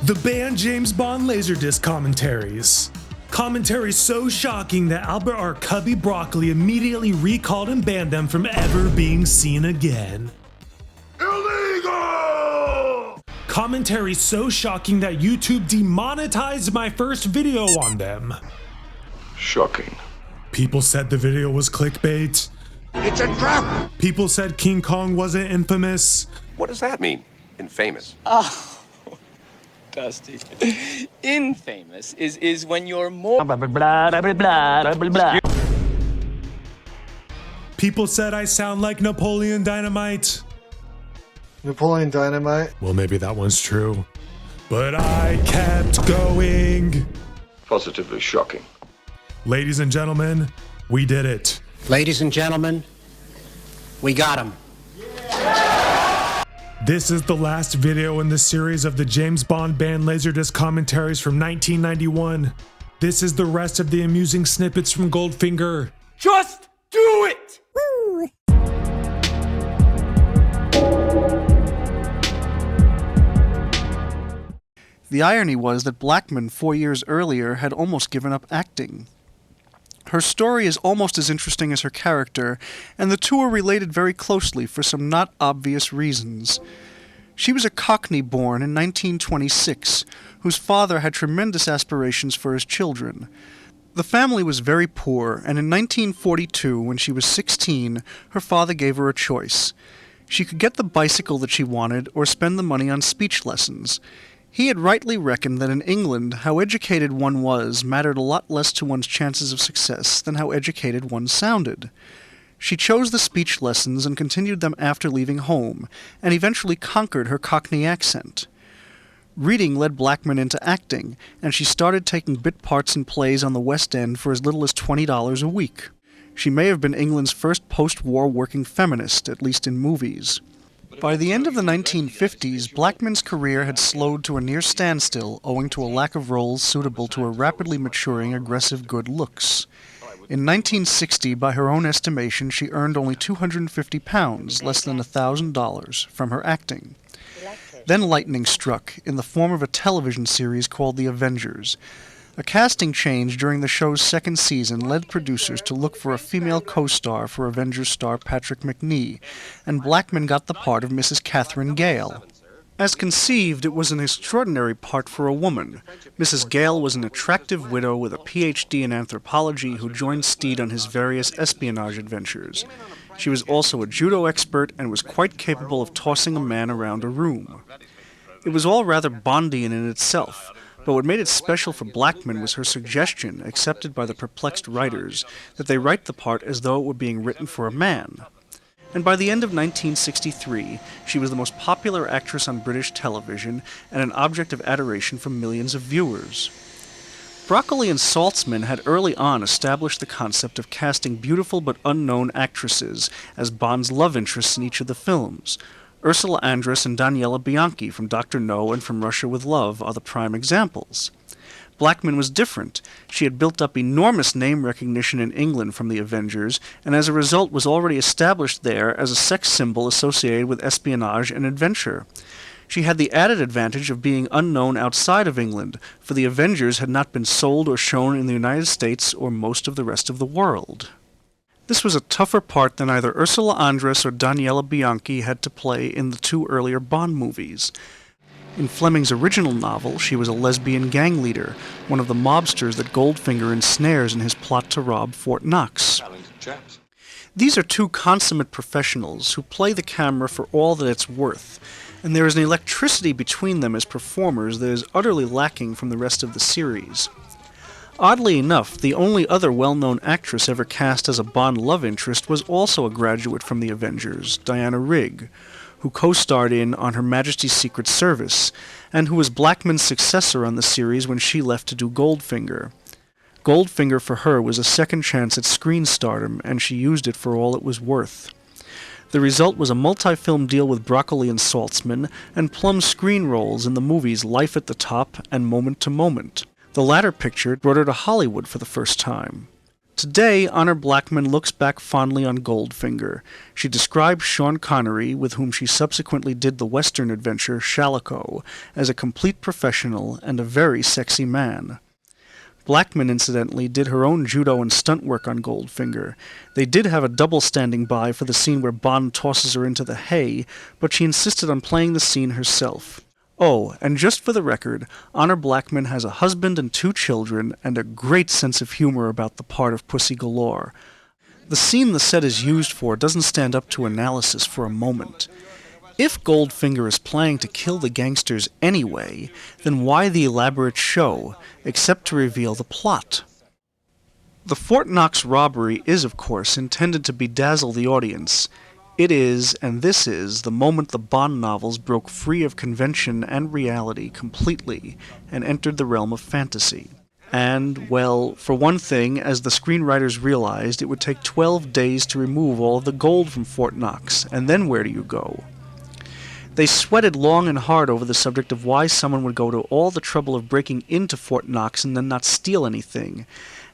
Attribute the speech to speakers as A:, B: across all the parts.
A: The banned James Bond LaserDisc commentaries. Commentaries so shocking that Albert R. Cubby Broccoli immediately recalled and banned them from ever being seen again. Illegal! Commentaries so shocking that YouTube demonetized my first video on them.
B: Shocking.
A: People said the video was clickbait.
B: It's a trap!
A: People said King Kong wasn't infamous.
B: What does that mean? Infamous.
C: Oh, Dusty. Infamous is when you're more...
A: People said I sound like Napoleon Dynamite.
D: Napoleon Dynamite?
A: Well, maybe that one's true. But I kept going.
B: Positively shocking.
A: Ladies and gentlemen, we did it.
E: Ladies and gentlemen, we got him.
A: This is the last video in the series of the James Bond banned LaserDisc commentaries from 1991. This is the rest of the amusing snippets from Goldfinger.
C: Just do it!
F: The irony was that Blackman 4 years earlier had almost given up acting. Her story is almost as interesting as her character, and the two are related very closely for some not obvious reasons. She was a Cockney born in 1926, whose father had tremendous aspirations for his children. The family was very poor, and in 1942, when she was 16, her father gave her a choice. She could get the bicycle that she wanted or spend the money on speech lessons. He had rightly reckoned that in England, how educated one was mattered a lot less to one's chances of success than how educated one sounded. She chose the speech lessons and continued them after leaving home, and eventually conquered her Cockney accent. Reading led Blackman into acting, and she started taking bit parts in plays on the West End for as little as $20 a week. She may have been England's first post-war working feminist, at least in movies. By the end of the 1950s, Blackman's career had slowed to a near standstill owing to a lack of roles suitable to her rapidly maturing aggressive good looks. In 1960, by her own estimation, she earned only £250, less than $1,000, from her acting. Then lightning struck, in the form of a television series called The Avengers. A casting change during the show's second season led producers to look for a female co-star for Avengers star Patrick Macnee, and Blackman got the part of Mrs. Catherine Gale. As conceived, it was an extraordinary part for a woman. Mrs. Gale was an attractive widow with a Ph.D. in anthropology who joined Steed on his various espionage adventures. She was also a judo expert and was quite capable of tossing a man around a room. It was all rather Bondian in itself, but what made it special for Blackman was her suggestion, accepted by the perplexed writers, that they write the part as though it were being written for a man. And by the end of 1963, she was the most popular actress on British television and an object of adoration for millions of viewers. Broccoli and Saltzman had early on established the concept of casting beautiful but unknown actresses as Bond's love interests in each of the films. Ursula Andress and Daniela Bianchi from Dr. No and From Russia with Love are the prime examples. Blackman was different. She had built up enormous name recognition in England from the Avengers, and as a result was already established there as a sex symbol associated with espionage and adventure. She had the added advantage of being unknown outside of England, for the Avengers had not been sold or shown in the United States or most of the rest of the world. This was a tougher part than either Ursula Andress or Daniela Bianchi had to play in the two earlier Bond movies. In Fleming's original novel, she was a lesbian gang leader, one of the mobsters that Goldfinger ensnares in his plot to rob Fort Knox. These are two consummate professionals who play the camera for all that it's worth, and there is an electricity between them as performers that is utterly lacking from the rest of the series. Oddly enough, the only other well-known actress ever cast as a Bond love interest was also a graduate from the Avengers, Diana Rigg, who co-starred in On Her Majesty's Secret Service, and who was Blackman's successor on the series when she left to do Goldfinger. Goldfinger for her was a second chance at screen stardom, and she used it for all it was worth. The result was a multi-film deal with Broccoli and Saltzman, and plum screen roles in the movies Life at the Top and Moment to Moment. The latter picture brought her to Hollywood for the first time. Today, Honor Blackman looks back fondly on Goldfinger. She describes Sean Connery, with whom she subsequently did the Western adventure Shalako, as a complete professional and a very sexy man. Blackman, incidentally, did her own judo and stunt work on Goldfinger. They did have a double standing by for the scene where Bond tosses her into the hay, but she insisted on playing the scene herself. Oh, and just for the record, Honor Blackman has a husband and 2 children, and a great sense of humor about the part of Pussy Galore. The scene the set is used for doesn't stand up to analysis for a moment. If Goldfinger is planning to kill the gangsters anyway, then why the elaborate show, except to reveal the plot? The Fort Knox robbery is, of course, intended to bedazzle the audience. It is, and this is, the moment the Bond novels broke free of convention and reality completely and entered the realm of fantasy. And, well, for one thing, as the screenwriters realized, it would take 12 days to remove all of the gold from Fort Knox, and then where do you go? They sweated long and hard over the subject of why someone would go to all the trouble of breaking into Fort Knox and then not steal anything,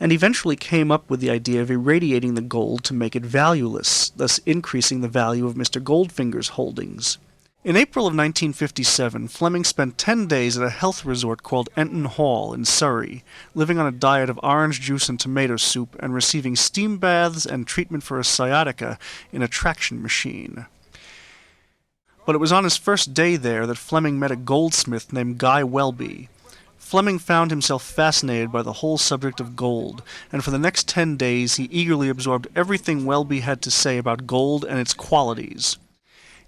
F: and eventually came up with the idea of irradiating the gold to make it valueless, thus increasing the value of Mr. Goldfinger's holdings. In April of 1957, Fleming spent 10 days at a health resort called Enton Hall in Surrey, living on a diet of orange juice and tomato soup and receiving steam baths and treatment for a sciatica in a traction machine. But it was on his first day there that Fleming met a goldsmith named Guy Welby. Fleming found himself fascinated by the whole subject of gold, and for the next 10 days he eagerly absorbed everything Welby had to say about gold and its qualities.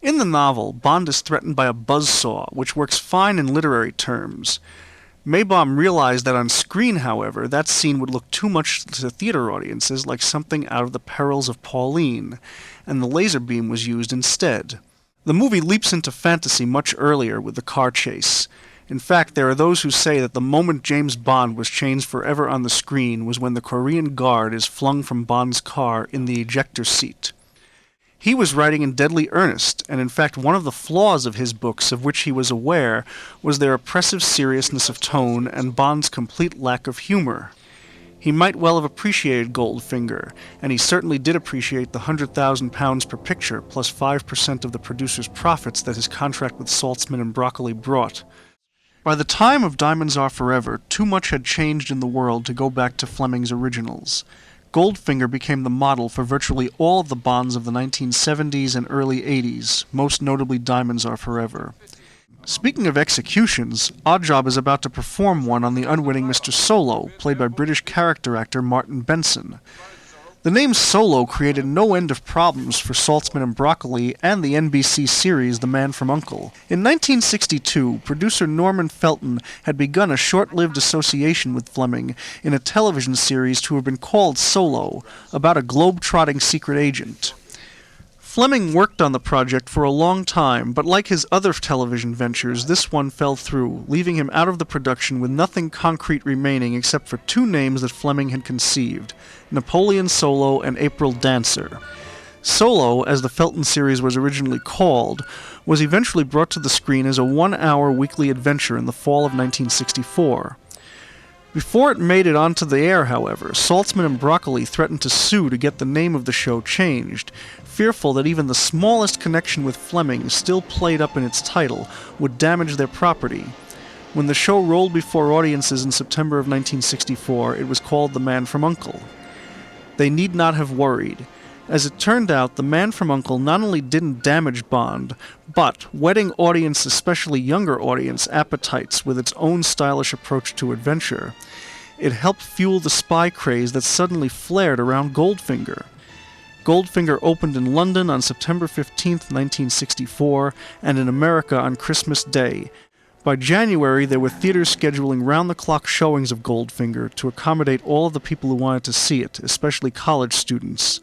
F: In the novel, Bond is threatened by a buzzsaw, which works fine in literary terms. Maybaum realized that on screen, however, that scene would look too much to theater audiences like something out of The Perils of Pauline, and the laser beam was used instead. The movie leaps into fantasy much earlier with the car chase. In fact, there are those who say that the moment James Bond was changed forever on the screen was when the Korean guard is flung from Bond's car in the ejector seat. He was writing in deadly earnest, and in fact one of the flaws of his books of which he was aware was their oppressive seriousness of tone and Bond's complete lack of humor. He might well have appreciated Goldfinger, and he certainly did appreciate the £100,000 per picture, plus 5% of the producer's profits that his contract with Saltzman and Broccoli brought. By the time of Diamonds Are Forever, too much had changed in the world to go back to Fleming's originals. Goldfinger became the model for virtually all of the Bonds of the 1970s and early 80s, most notably Diamonds Are Forever. Speaking of executions, Oddjob is about to perform one on the unwitting Mr. Solo, played by British character actor Martin Benson. The name Solo created no end of problems for Saltzman and Broccoli and the NBC series The Man from U.N.C.L.E. In 1962, producer Norman Felton had begun a short-lived association with Fleming in a television series to have been called Solo, about a globe-trotting secret agent. Fleming worked on the project for a long time, but like his other television ventures, this one fell through, leaving him out of the production with nothing concrete remaining except for 2 names that Fleming had conceived, Napoleon Solo and April Dancer. Solo, as the Felton series was originally called, was eventually brought to the screen as a 1-hour weekly adventure in the fall of 1964. Before it made it onto the air, however, Saltzman and Broccoli threatened to sue to get the name of the show changed, fearful that even the smallest connection with Fleming, still played up in its title, would damage their property. When the show rolled before audiences in September of 1964, it was called The Man from U.N.C.L.E. They need not have worried. As it turned out, The Man from U.N.C.L.E. not only didn't damage Bond, but, whetting audience, especially younger audience, appetites with its own stylish approach to adventure, it helped fuel the spy craze that suddenly flared around Goldfinger. Goldfinger opened in London on September 15, 1964, and in America on Christmas Day. By January, there were theaters scheduling round-the-clock showings of Goldfinger to accommodate all of the people who wanted to see it, especially college students.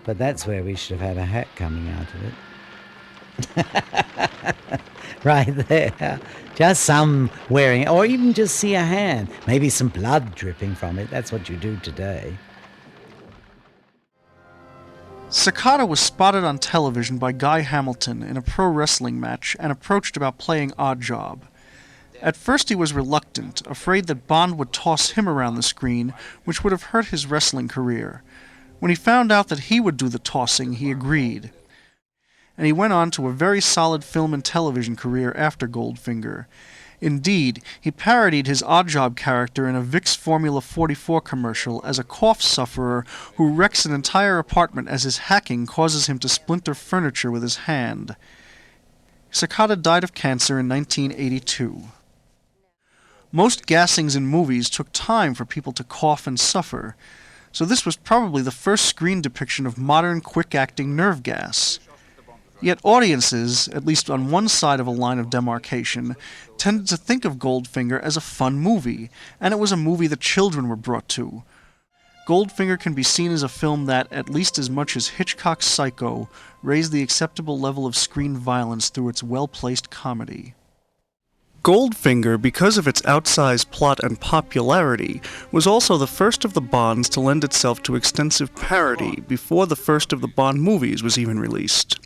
G: But that's where we should have had a hat coming out of it. Right there. Just some wearing it, or even just see a hand. Maybe some blood dripping from it. That's what you do today.
F: Sakata was spotted on television by Guy Hamilton in a pro wrestling match and approached about playing Oddjob. At first he was reluctant, afraid that Bond would toss him around the screen, which would have hurt his wrestling career. When he found out that he would do the tossing, he agreed. And he went on to a very solid film and television career after Goldfinger. Indeed, he parodied his Oddjob character in a Vicks Formula 44 commercial as a cough sufferer who wrecks an entire apartment as his hacking causes him to splinter furniture with his hand. Sakata died of cancer in 1982. Most gassings in movies took time for people to cough and suffer, so this was probably the first screen depiction of modern quick-acting nerve gas. Yet audiences, at least on one side of a line of demarcation, tended to think of Goldfinger as a fun movie, and it was a movie that children were brought to. Goldfinger can be seen as a film that, at least as much as Hitchcock's Psycho, raised the acceptable level of screen violence through its well-placed comedy. Goldfinger, because of its outsized plot and popularity, was also the first of the Bonds to lend itself to extensive parody before the first of the Bond movies was even released.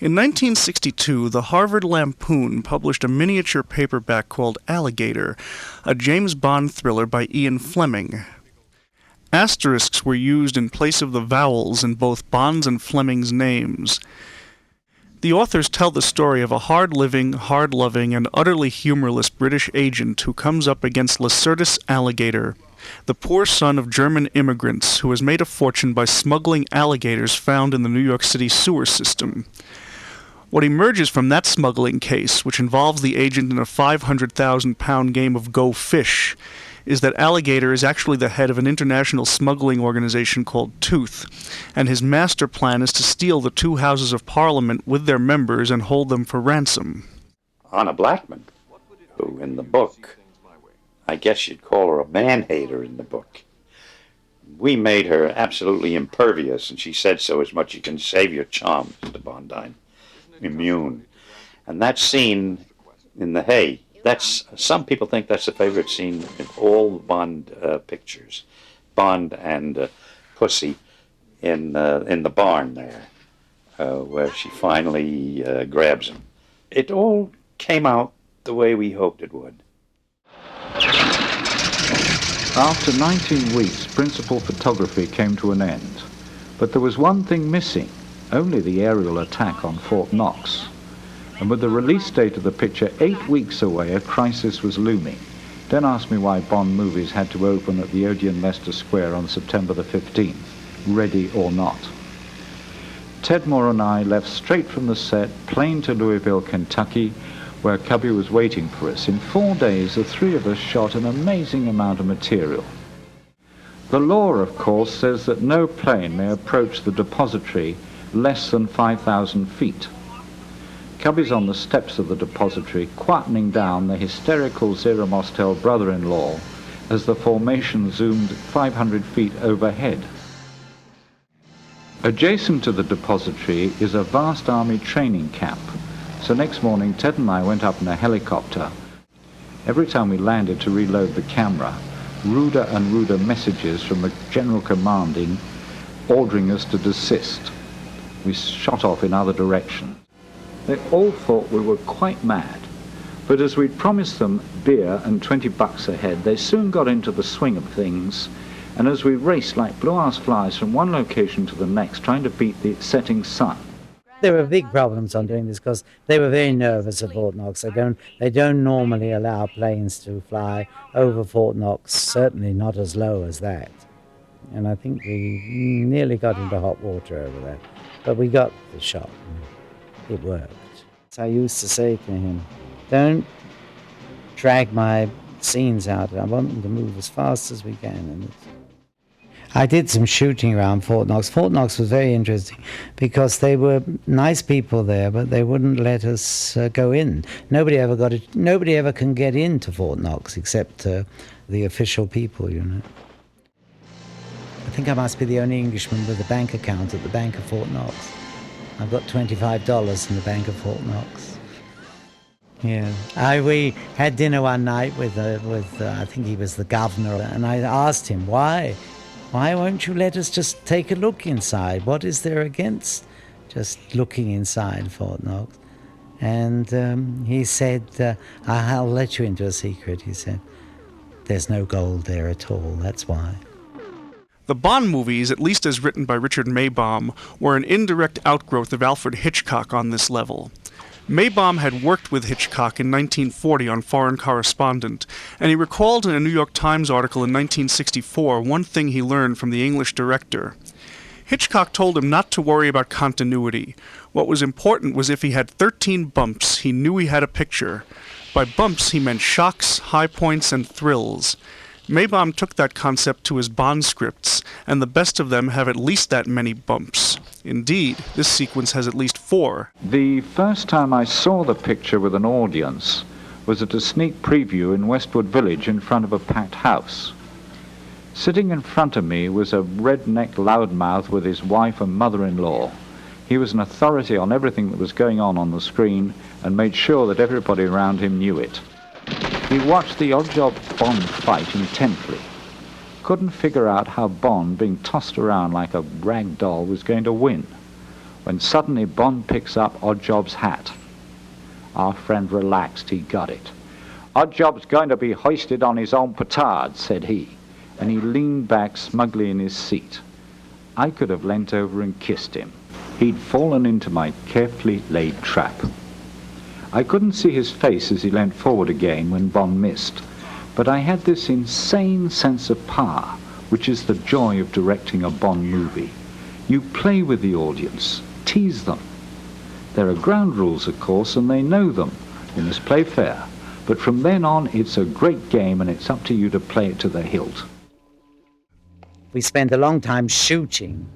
F: In 1962, the Harvard Lampoon published a miniature paperback called Alligator, a James Bond thriller by Ian Fleming. Asterisks were used in place of the vowels in both Bond's and Fleming's names. The authors tell the story of a hard-living, hard-loving, and utterly humorless British agent who comes up against LaserDisc Alligator, the poor son of German immigrants who has made a fortune by smuggling alligators found in the New York City sewer system. What emerges from that smuggling case, which involves the agent in a 500,000-pound game of Go Fish, is that Alligator is actually the head of an international smuggling organization called Tooth, and his master plan is to steal the two Houses of Parliament with their members and hold them for ransom.
H: Anna Blackman, who in the book, I guess you'd call her a man-hater in the book. We made her absolutely impervious, and she said so as much as you can save your charm, Mr. Bondine. Immune. And that scene in the hay, some people think that's the favorite scene in all the Bond pictures. Bond and Pussy in the barn there, where she finally grabs him. It all came out the way we hoped it would.
I: After 19 weeks, principal photography came to an end. But there was one thing missing, only the aerial attack on Fort Knox. And with the release date of the picture 8 weeks away, a crisis was looming. Don't ask me why Bond movies had to open at the Odeon Leicester Square on September the 15th, ready or not. Ted Moore and I left straight from the set, plane to Louisville, Kentucky, where Cubby was waiting for us. In 4 days, the three of us shot an amazing amount of material. The law, of course, says that no plane may approach the depository less than 5,000 feet. Cubby's on the steps of the depository, quietening down the hysterical Zero Mostel brother-in-law as the formation zoomed 500 feet overhead. Adjacent to the depository is a vast army training camp, so next morning Ted and I went up in a helicopter. Every time we landed to reload the camera, ruder and ruder messages from the general commanding ordering us to desist. We shot off in other directions. They all thought we were quite mad, but as we'd promised them beer and $20 a head, they soon got into the swing of things, and as we raced like blue-ass flies from one location to the next, trying to beat the setting sun.
G: There were big problems on doing this because they were very nervous at Fort Knox. They don't normally allow planes to fly over Fort Knox, certainly not as low as that. And I think we nearly got into hot water over there. But we got the shot. It worked. So I used to say to him, don't drag my scenes out. I want them to move as fast as we can. And I did some shooting around Fort Knox. Fort Knox was very interesting because they were nice people there, but they wouldn't let us go in. Nobody ever can get into Fort Knox except the official people, you know. I think I must be the only Englishman with a bank account at the Bank of Fort Knox. I've got $25 in the Bank of Fort Knox. Yeah, we had dinner one night with I think he was the governor, and I asked him, why won't you let us just take a look inside? What is there against just looking inside Fort Knox? And he said, I'll let you into a secret. He said, there's no gold there at all, that's why.
F: The Bond movies, at least as written by Richard Maibaum, were an indirect outgrowth of Alfred Hitchcock on this level. Maibaum had worked with Hitchcock in 1940 on Foreign Correspondent, and he recalled in a New York Times article in 1964 one thing he learned from the English director. Hitchcock told him not to worry about continuity. What was important was if he had 13 bumps, he knew he had a picture. By bumps, he meant shocks, high points, and thrills. Maibaum took that concept to his Bond scripts, and the best of them have at least that many bumps. Indeed, this sequence has at least 4.
I: The first time I saw the picture with an audience was at a sneak preview in Westwood Village in front of a packed house. Sitting in front of me was a redneck loudmouth with his wife and mother-in-law. He was an authority on everything that was going on the screen and made sure that everybody around him knew it. He watched the odd-job Bond fight intently. Couldn't figure out how Bond, being tossed around like a rag doll, was going to win, when suddenly Bond picks up Oddjob's hat. Our friend relaxed, he got it. Oddjob's going to be hoisted on his own petard, said he, and he leaned back smugly in his seat. I could have leant over and kissed him. He'd fallen into my carefully laid trap. I couldn't see his face as he leant forward again when Bond missed, but I had this insane sense of power, which is the joy of directing a Bond movie. You play with the audience, tease them. There are ground rules, of course, and they know them. You must play fair. But from then on, it's a great game, and it's up to you to play it to the hilt.
G: We spent a long time shooting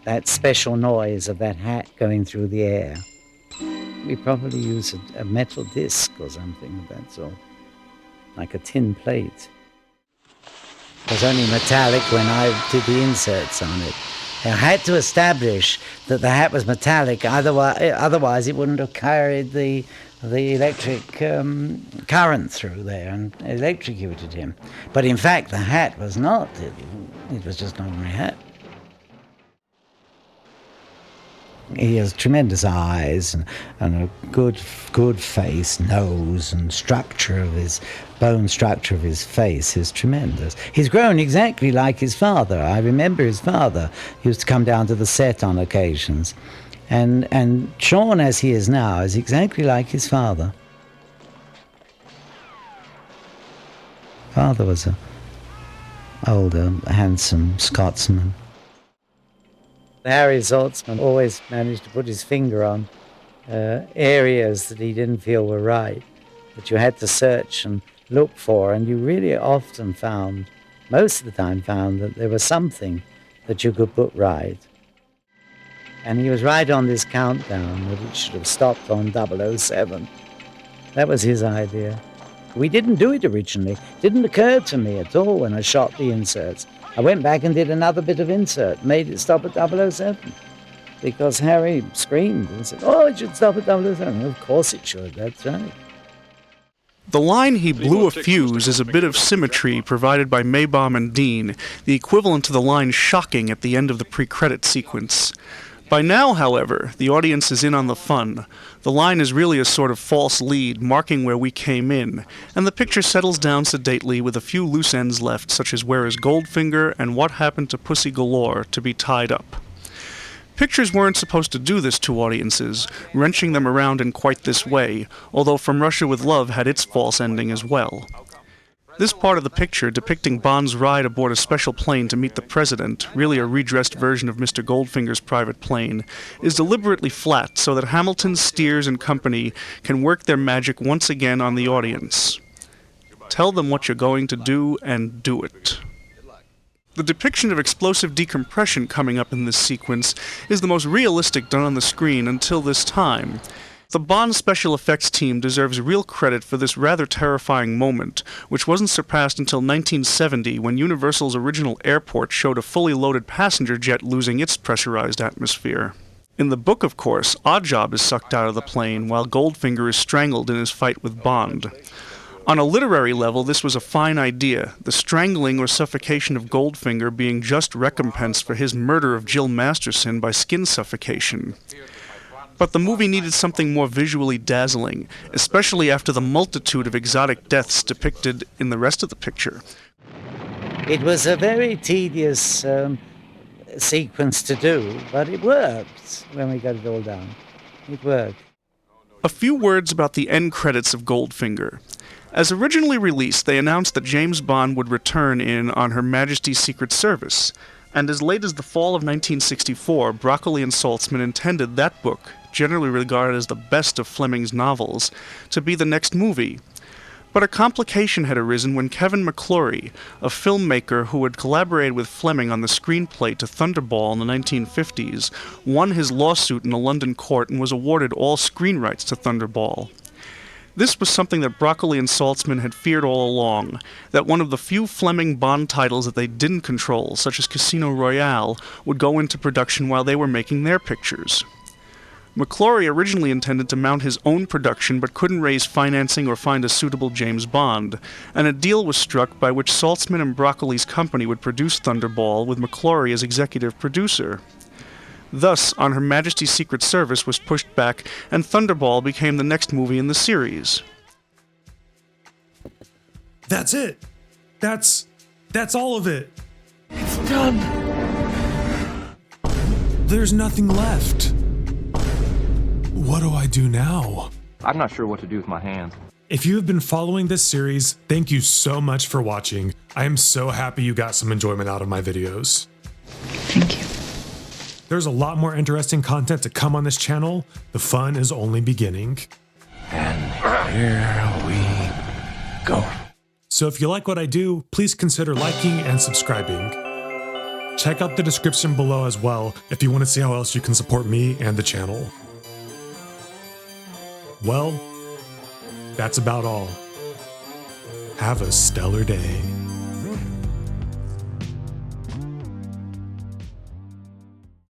G: that special noise of that hat going through the air. We probably use a metal disc or something of that sort, like a tin plate. It was only metallic when I did the inserts on it. I had to establish that the hat was metallic, otherwise it wouldn't have carried the electric current through there and electrocuted him. But in fact, the hat was not. It was just an ordinary hat. He has tremendous eyes and a good face, nose, and bone structure of his face is tremendous. He's grown exactly like his father. I remember his father used to come down to the set on occasions. And Sean, as he is now, is exactly like his father. Father was an older, handsome Scotsman. Harry Saltzman always managed to put his finger on areas that he didn't feel were right, that you had to search and look for, and you really often found, most of the time found, that there was something that you could put right. And he was right on this countdown that it should have stopped on 007. That was his idea. We didn't do it originally. It didn't occur to me at all when I shot the inserts. I went back and did another bit of insert, made it stop at 007. Because Harry screamed and said, oh, it should stop at 007. Of course it should, that's right.
F: The line "he blew a fuse" is a bit of symmetry provided by Maibaum and Dean, the equivalent to the line "shocking" at the end of the pre-credit sequence. By now, however, the audience is in on the fun. The line is really a sort of false lead, marking where we came in, and the picture settles down sedately with a few loose ends left, such as "Where is Goldfinger?" and "What happened to Pussy Galore?" to be tied up. Pictures weren't supposed to do this to audiences, wrenching them around in quite this way, although From Russia with Love had its false ending as well. This part of the picture, depicting Bond's ride aboard a special plane to meet the president, really a redressed version of Mr. Goldfinger's private plane, is deliberately flat so that Hamilton, Steers, and company can work their magic once again on the audience. Tell them what you're going to do, and do it. The depiction of explosive decompression coming up in this sequence is the most realistic done on the screen until this time. The Bond special effects team deserves real credit for this rather terrifying moment, which wasn't surpassed until 1970 when Universal's original airport showed a fully loaded passenger jet losing its pressurized atmosphere. In the book, of course, Oddjob is sucked out of the plane while Goldfinger is strangled in his fight with Bond. On a literary level, this was a fine idea, the strangling or suffocation of Goldfinger being just recompense for his murder of Jill Masterson by skin suffocation. But the movie needed something more visually dazzling, especially after the multitude of exotic deaths depicted in the rest of the picture.
G: It was a very tedious sequence to do, but it worked when we got it all done. It worked.
F: A few words about the end credits of Goldfinger. As originally released, they announced that James Bond would return in On Her Majesty's Secret Service, and as late as the fall of 1964, Broccoli and Saltzman intended that book, generally regarded as the best of Fleming's novels, to be the next movie. But a complication had arisen when Kevin McClory, a filmmaker who had collaborated with Fleming on the screenplay to Thunderball in the 1950s, won his lawsuit in a London court and was awarded all screen rights to Thunderball. This was something that Broccoli and Saltzman had feared all along, that one of the few Fleming Bond titles that they didn't control, such as Casino Royale, would go into production while they were making their pictures. McClory originally intended to mount his own production but couldn't raise financing or find a suitable James Bond, and a deal was struck by which Saltzman and Broccoli's company would produce Thunderball with McClory as executive producer. Thus, On Her Majesty's Secret Service was pushed back, and Thunderball became the next movie in the series.
A: That's it. That's all of it.
C: It's done.
A: There's nothing left. What do I do now?
J: I'm not sure what to do with my hands.
A: If you have been following this series, thank you so much for watching. I am so happy you got some enjoyment out of my videos.
K: Thank you.
A: There's a lot more interesting content to come on this channel. The fun is only beginning.
C: And here we go.
A: So if you like what I do, please consider liking and subscribing. Check out the description below as well if you want to see how else you can support me and the channel. Well, that's about all. Have a stellar day.